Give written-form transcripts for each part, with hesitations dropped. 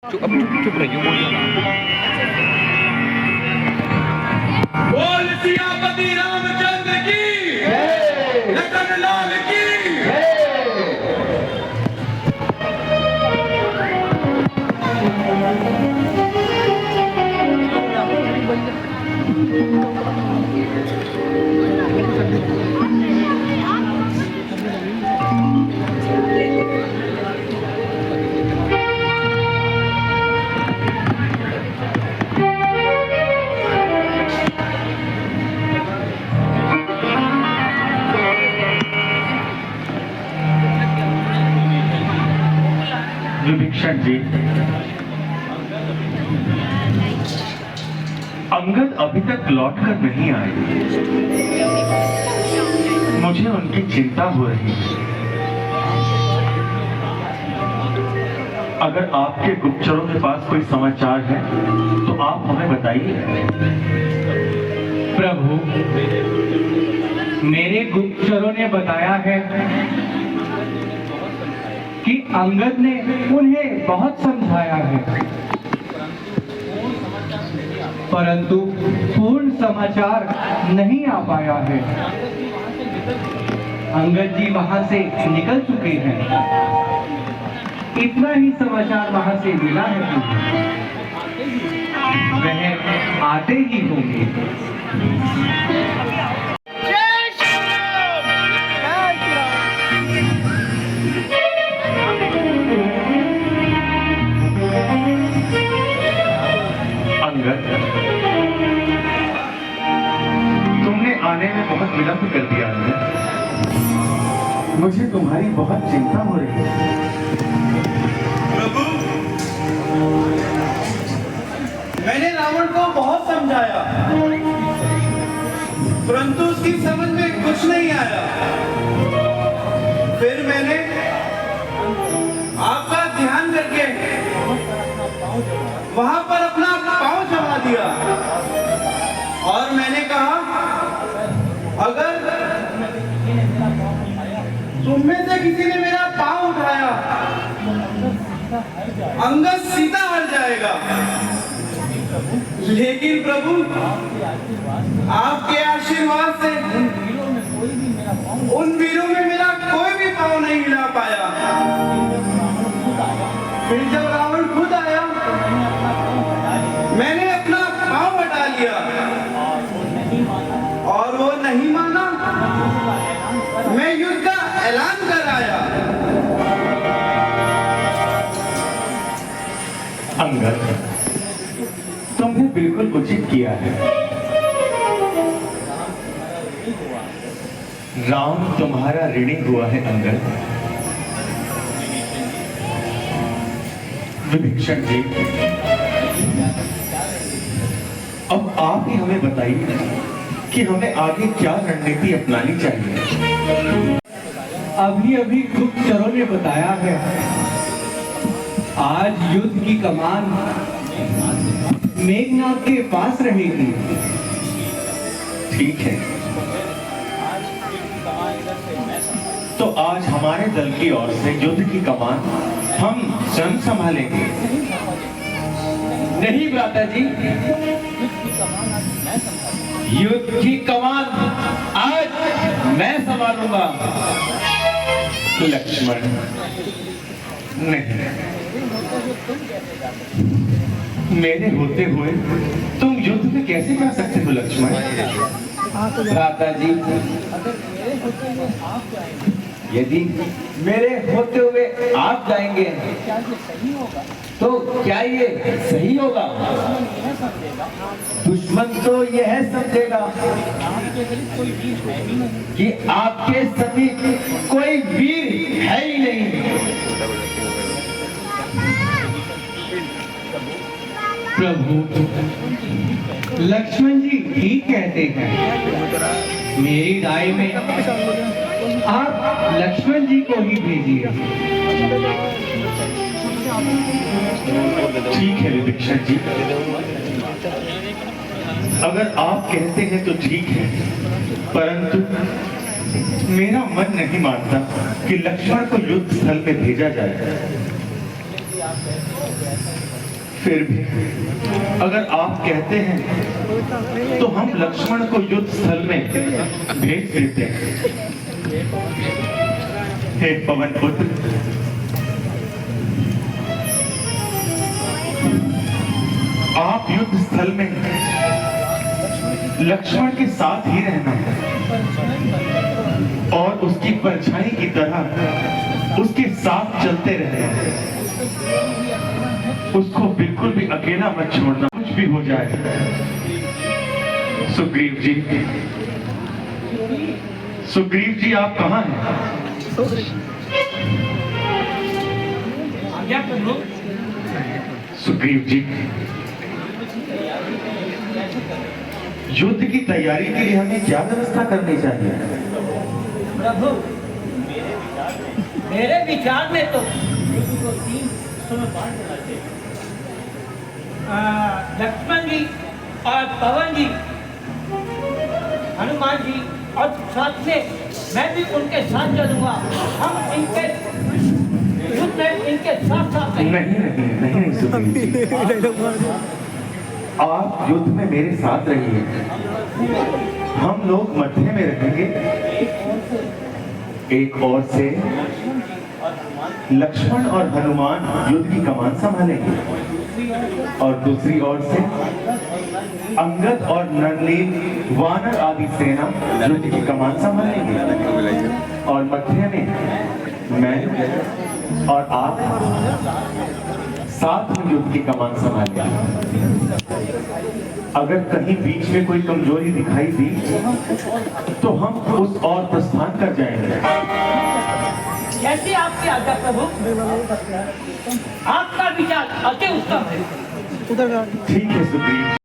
चुप रहिए, बोलिए ना। बोल सियापति रामचंद्र की, लखन लाल की। विभीषण जी, अंगद अभी तक लौटकर नहीं आए। मुझे उनकी चिंता हो रही है। अगर आपके गुप्तचरों के पास कोई समाचार है तो आप हमें बताइए। प्रभु, मेरे गुप्तचरों ने बताया है कि अंगद ने उन्हें बहुत समझाया है, परंतु पूर्ण समाचार नहीं आ पाया है। अंगद जी वहां से निकल चुके हैं, इतना ही समाचार वहां से मिला है। वह आते ही होंगे। तुमने आने में बहुत विलंब कर दिया अंगद। मुझे तुम्हारी बहुत चिंता हो रही है। प्रभु, मैंने रावण को बहुत समझाया, परंतु उसकी समझ में कुछ नहीं आया। फिर मैंने आपका ध्यान करके वहां पर अपना पांव जमा दिया और मैंने कहा, अगर तुम में से किसी ने मेरा पांव उठाया, अंगद सीता हर जाएगा। लेकिन प्रभु, आपके आशीर्वाद से उन वीरों में मेरा कोई भी पांव नहीं हिला पाया। फिर जब रावण खुद आया, मैंने अपना पांव हटा लिया और वो नहीं माना। मैं युद्ध का ऐलान कर आया। अंगद, तुमने बिल्कुल उचित किया है। राम तुम्हारा ऋणी हुआ है अंगद। विभीषण जी, अब आप ही हमें बताइए कि हमें आगे क्या रणनीति अपनानी चाहिए। अभी अभी गुप्तचरों ने बताया है, आज युद्ध की कमान मेघनाथ के पास रहेगी। ठीक है, तो आज हमारे दल की ओर से युद्ध की कमान हम स्वयं संभालेंगे। नहीं भ्राता जी, युद्ध की कमान आज मैं संभालूंगा। लक्ष्मण, नहीं, मेरे होते हुए तुम युद्ध में कैसे जा सकते हो लक्ष्मण? भ्राता जी, यदि मेरे होते हुए आप जाएंगे तो क्या ये सही होगा? दुश्मन तो यह समझेगा कि आपके समीप कोई वीर है ही नहीं। प्रभु, लक्ष्मण जी ठीक कहते हैं। मेरी राय में आप लक्ष्मण जी को ही भेजिए। ठीक है विभीषण जी, अगर आप कहते हैं तो ठीक है, परंतु मेरा मन नहीं मानता कि लक्ष्मण को युद्ध स्थल में भेजा जाए। फिर भी अगर आप कहते हैं तो हम लक्ष्मण को युद्ध स्थल में भेज देते हैं। हे पवन पुत्र, आप युद्ध स्थल में लक्ष्मण के साथ ही रहना है और उसकी परछाई की तरह उसके साथ चलते रहना है। उसको बिल्कुल भी अकेला मत छोड़ना, कुछ भी हो जाए। सुग्रीव जी, सुग्रीव जी आप कहाँ हैं? सुग्रीव जी, युद्ध की तैयारी के लिए हमें क्या व्यवस्था करनी चाहिए? प्रभु, मेरे विचार में तो युद्ध को 3 हिस्सों में बांट देना चाहिए। लक्ष्मण जी और पवन जी, हनुमान जी और साथ में मैं भी उनके साथ चलूंगा। हम इनके युद्ध में इनके साथ साथ नहीं सुग्रीव जी, आप युद्ध में मेरे साथ रहिए, हम लोग मध्य में रहेंगे। एक ओर से लक्ष्मण और हनुमान युद्ध की कमान संभालेंगे और दूसरी ओर से अंगद और नरनील वानर आदि सेना युद्ध की कमान संभालेंगे और मध्य में मैं और आप साथ में युद्ध की कमान संभालेंगे। अगर कहीं बीच में कोई कमजोरी दिखाई दी तो हम उस और प्रस्थान कर जाएंगे। जैसे आपकी आज्ञा प्रभु, आपका विचार अति उत्तम है। ठीक है सुग्रीव।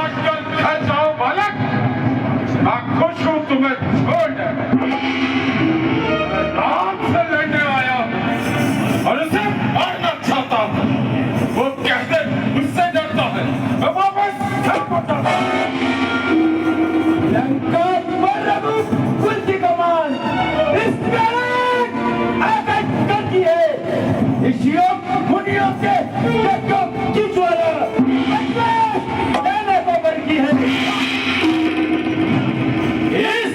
काटकर घर जाओ बालक। मैं खुश हूं तुम्हें छोड़ राम से लड़ने आया और उसे मारना चाहता हूं। वो कहते मुझसे डरता है, मैं वापस घर पहुंचा। लंका पर रघु कुल की कमान इस आकाश करती है। इस योग मुनियों के यज्ञों की ज्वाला लेने को बढ़ती है। इस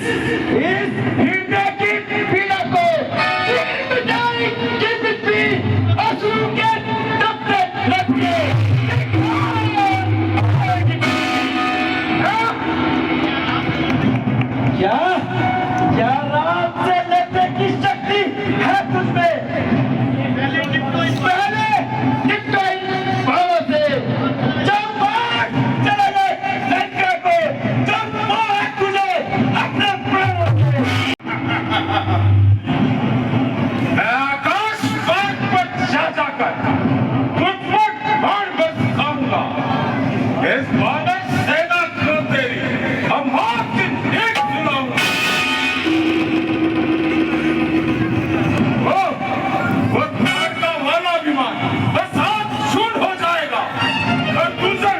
हृदय की पीड़ा को मिटाई की मिट्टी असुरों के दबते लगते क्या क्या राम से लड़ने की शक्ति है तुझमें? पहले निपटो इन भावों से, जब बाहर चले गए लंका को, जब मोह है तुझे अपने प्राणों से। मैं आकाश मार्ग पर जा जाकर तुझ पर बाण बरसाऊंगा। इस वानर सेना को तेरी हम हाथ की एक सुनाऊंगा। वो ताड़का वाला विमान बस हाथ शून्य हो जाएगा और दूसरे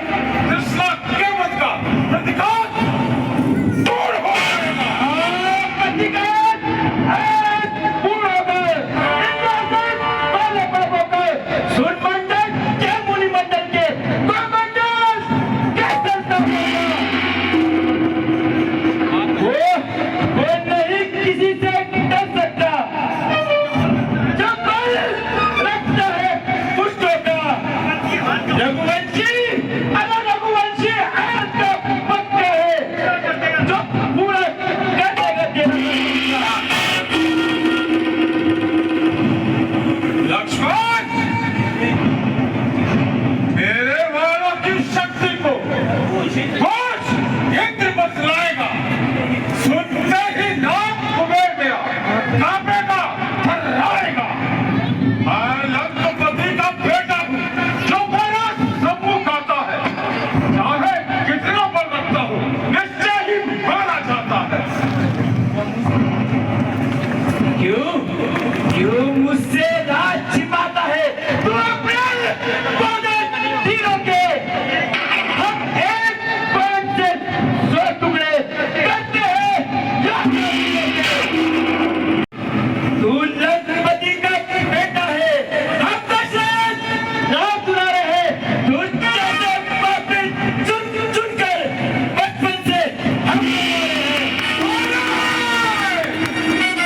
कृष्णा केवट का प्रतिघात दूर हो जाएगा। प्रतिघात पूर्ण हो गए। इंद्रसेन पहले प्रभु के सूर्य मंडल के मुनि मंडल के गोमंडल कैसे संभाला? वो नहीं किसी से डर सकता। जो बल रखता है पुष्टों का। रघुवंशी अगर रघुवंशी हाथ का पक्का है जो पूरा कर देगा तेरा। लक्ष्मण, मेरे वालों की शक्ति को खोज इंद्र बतलाएगा। सुनते ही नाम कुबेर मेरा कांपेगा, थर्राएगा। मैं लंकापति का बेटा हूँ जो मेरा सम्मुख आता है। चाहे कितना बल रखता हूँ, निश्चय ही मारा जाता है। क्यों मुझसे राज छिपाता है तू? अपने बदन तीरों के हम एक बाण से 100 टुकड़े करते हैं। याद रखिए, तू लंकापति का बेटा है, हम दशरथ राम दुलारे हैं। तू जैसे पापी चुन चुन कर बचपन से हम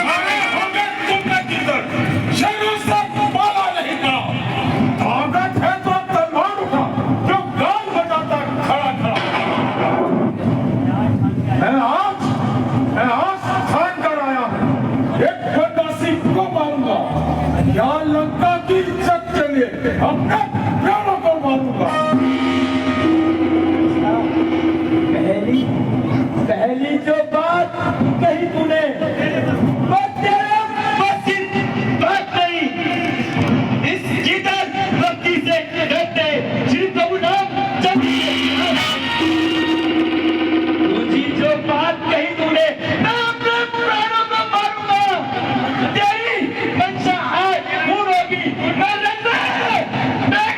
अरे हो गए तुमने किधर? शुरू से पाला नहीं पड़ा। ताकत है तो तलवार उठा, जो गाल बजाता खड़ा खड़ा। मैं आज ठान कर आया हूँ, एक बनवासी को मारूंगा या लंका की इज्जत के लिए अपने प्राणों को मारूंगा। पहली जो बात कही तूने वो तेरे बस की बात नहीं। इस जिधर भक्ति से डरते श्री प्रभु नाम जपते। दूसरी जो बात कही तूने, मैं अपने प्राणों को मारूंगा। तेरी मंशा आज पूर्ण होगी। मैं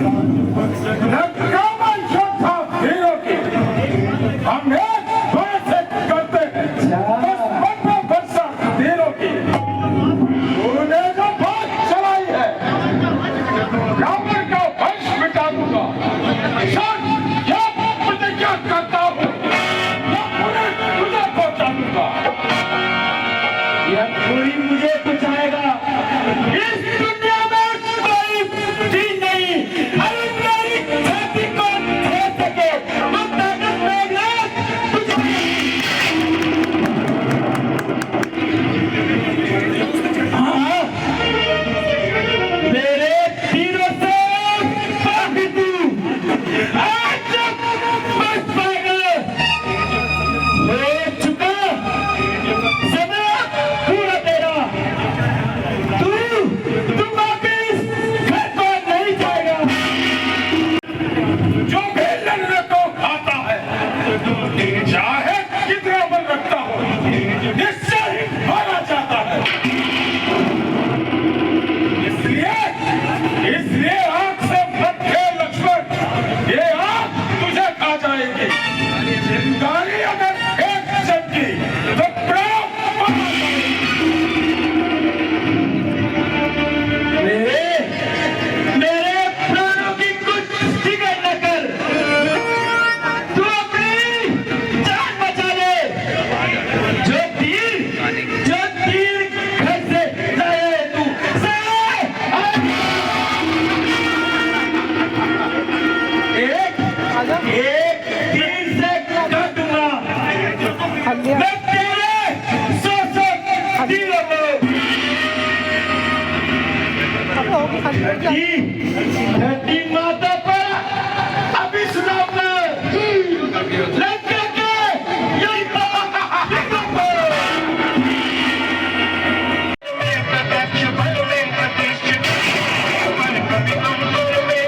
नकामन योद्धा वीरों की हम एक बात करते हैं, बस मन में बरसा वीरों की तूने जो बात चलाई है रावण का वंश मिटा दूंगा, या प्रतिज्ञा करता हूँ या पूरे तुझे पहुंचा दूंगा। यह कोई मुझे बचाएगा, इस दुनिया में कोई चीज नहीं अरे मेरी छाती को खेल सके तो ताकत में तुझे। हाँ, मेरे तीरों से काफी तू आज बच पाएगा, हो चुका समय पूरा तेरा, तू वापिस घर पर नहीं जाएगा। जो भी लड़ने को आता है चाहे कितना बल रखता हो निश्चय ही मारा जाता है। इसलिए आंख से मत खेल लक्ष्मण, ये आंख तुझे खा जाएगी। चिंगारी अगर एक चमकी तो प्राण मारा मेरे प्राणों की कुछ फिक्र न कर, तू अपनी जान बचा ले। जो तीर घर से लाया है तू एक तीर से काट दूंगा मैं तेरे 100 तीरों को। धरती माता पर अभी सुनाऊंगा लंका के युद्ध को। प्रत्यक्ष बल में प्रतिष्ठित मन कभी अंकुर में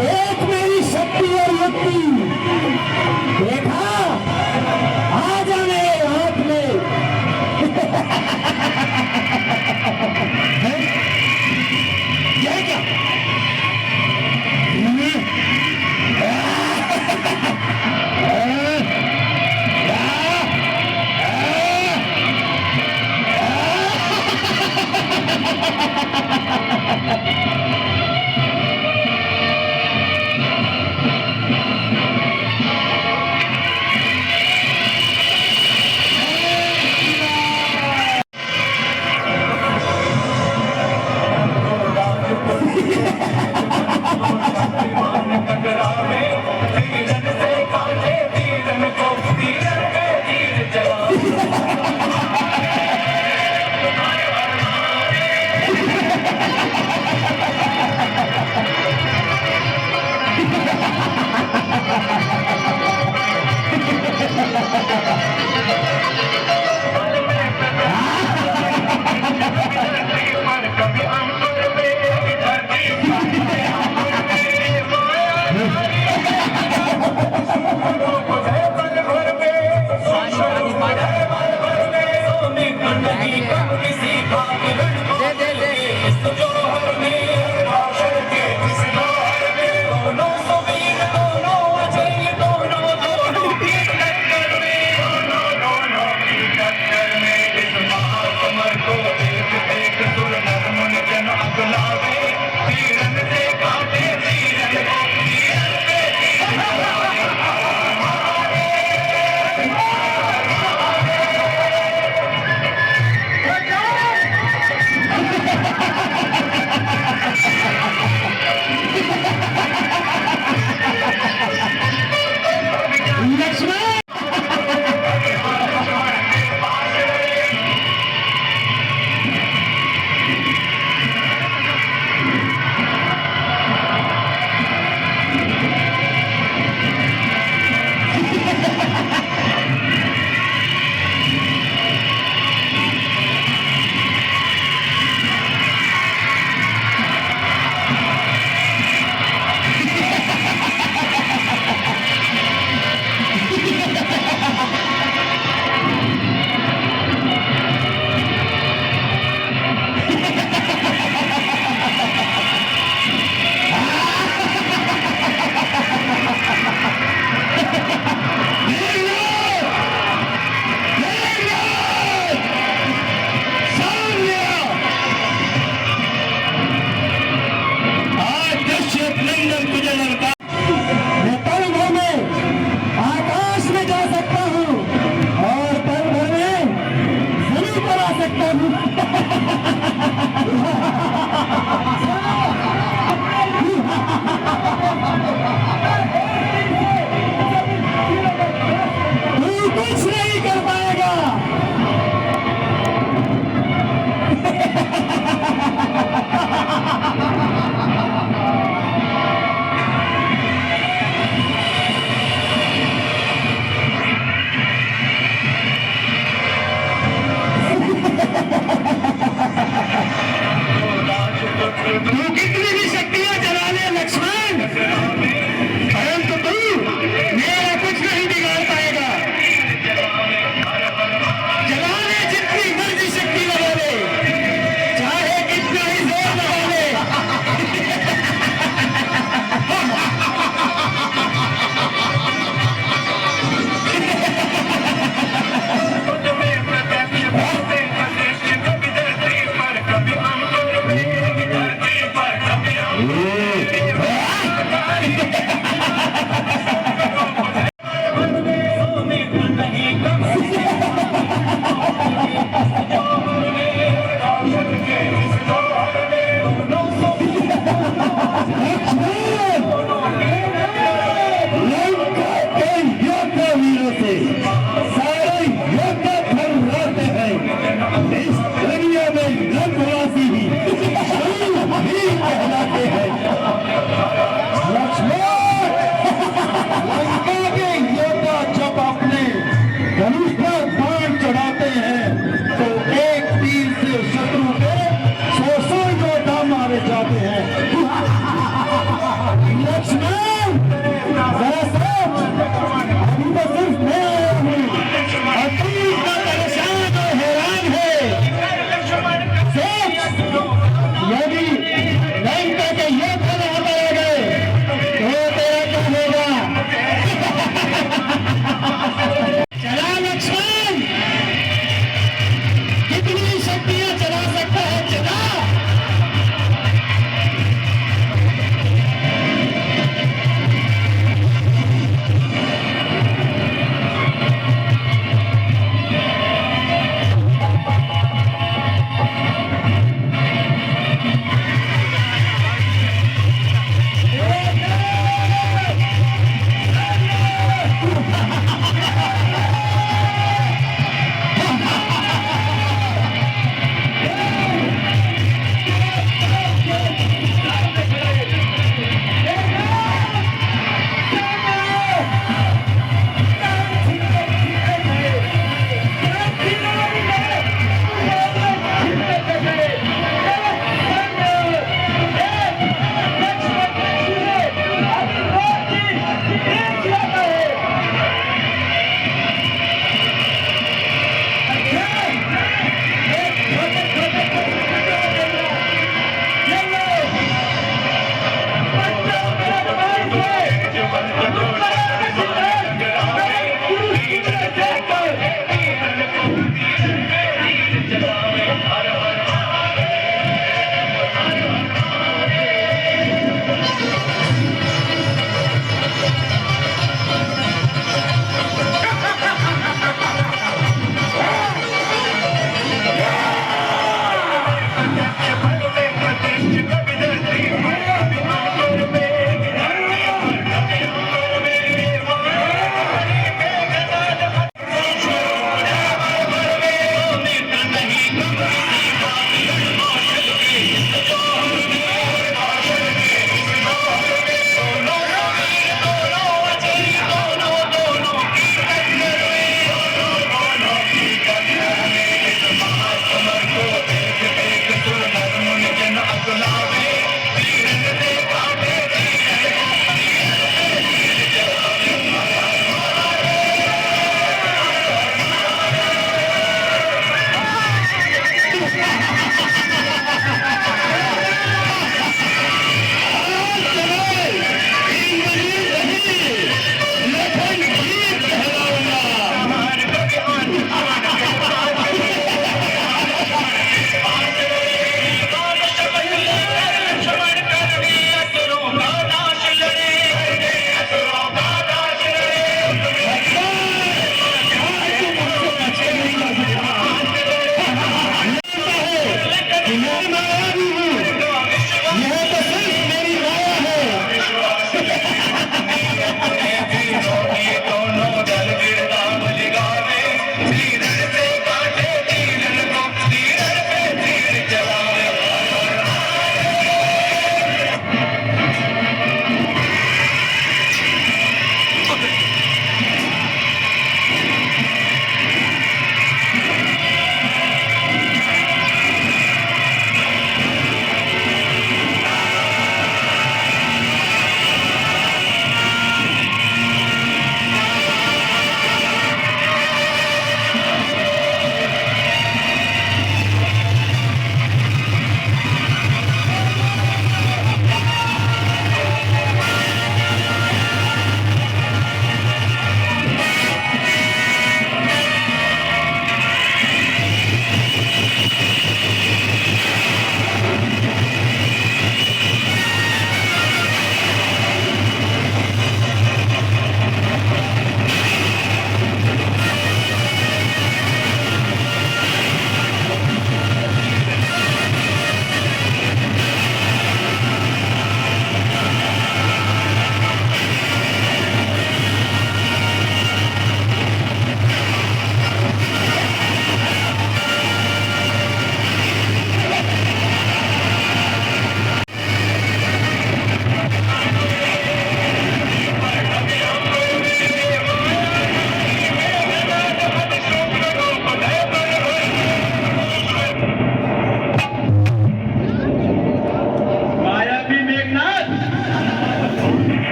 एक मेरी शक्ति और युक्ति देखा, आ जा मेरे हाथ में। क्या क्या दे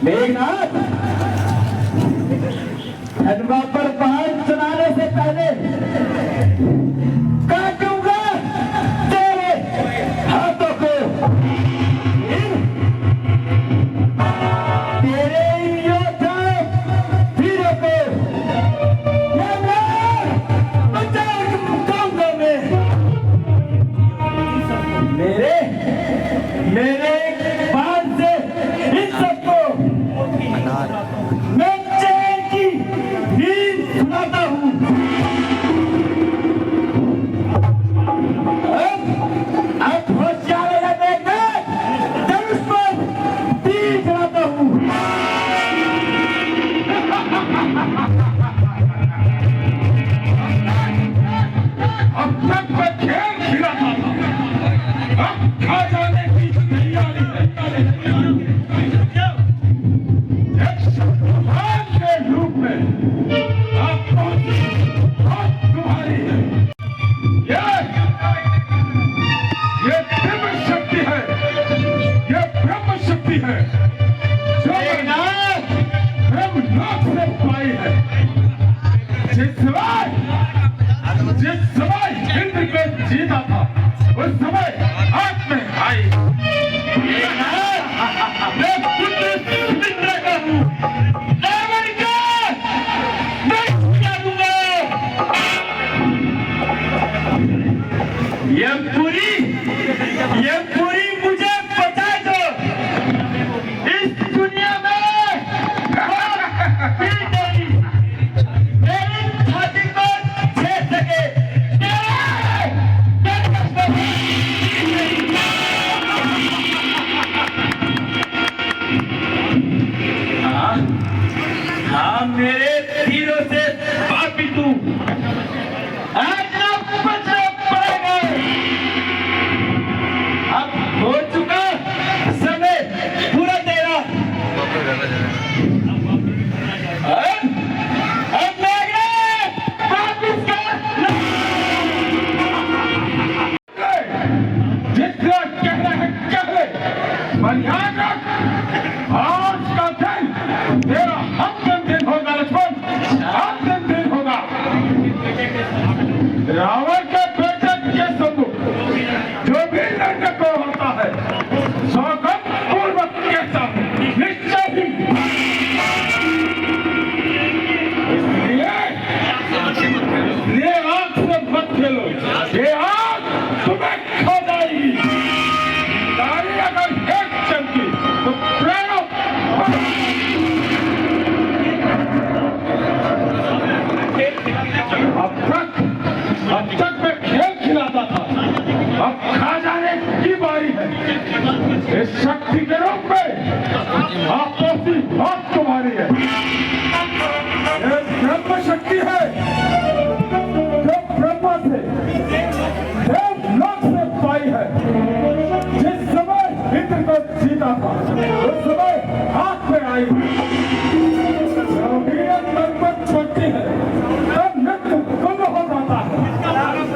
मेघनाथ, खंडवा पर बाण चलाने से पहले काटूंगा तेरे हाथों को, तेरे योद्धा वीरों को बचाऊंगा मैं। मेरे मेरे बाण से इन सबको मैं चैन की नींद सुनाता हूँ। अब होशियार रहना मेघनाथ, धनुष पर तीर चलाता हूँ। अब तक मैं खेल खिलाता था, अब खा जाने की तैयारी है। एक भगवान के रूप में जिस समय इंद्र को जीता था उस समय हाथ में आई मैं पुत्र सुमित्रा का हूँ रावण का मैं क्या दूंगा ये पूरी मुझे बचा दो इस दुनिया में मेरी छाती को छेद सके हाँ मेरे तीरों से पापी तू आज ना बचना पाएगा अब हो चुका समय पूरा तेरा अब मेरे वापिस कर जितना कहना है कह ले पर याद रख आज का दिन तेरा अंतिम दिन होगा लक्ष्मण अंतिम दिन होगा रावण के बेटे के सम्मुख जो भी लड़ने को होता है सौगंध पूर्वक कहता हूं निश्चय ही इसलिए आंख से मत खेलो ये आंख तुम्हें खा जाएगी तारी अगर एक चमकी तो प्राणों अब तक मैं खेल खिलाता था अब खा जाने की बारी है इस शक्ति के रूप में आपसी बात तुम्हारी है ये ब्रह्म शक्ति है जो ब्रह्मा से देवलोक से पाई है जिस समय इंद्र को जीता था उस समय हाथ में आई तब नृत्य गुम हो जाता है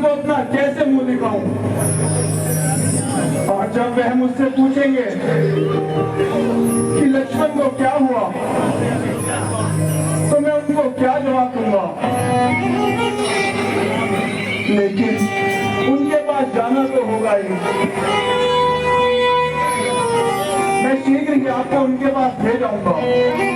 उनको अपना कैसे मुंह दिखाऊं? और जब वह मुझसे पूछेंगे कि लक्ष्मण को क्या हुआ, तो मैं उनको क्या जवाब दूंगा? लेकिन उनके पास जाना तो होगा ही। मैं शीघ्र ही आपको उनके पास भेज आऊंगा।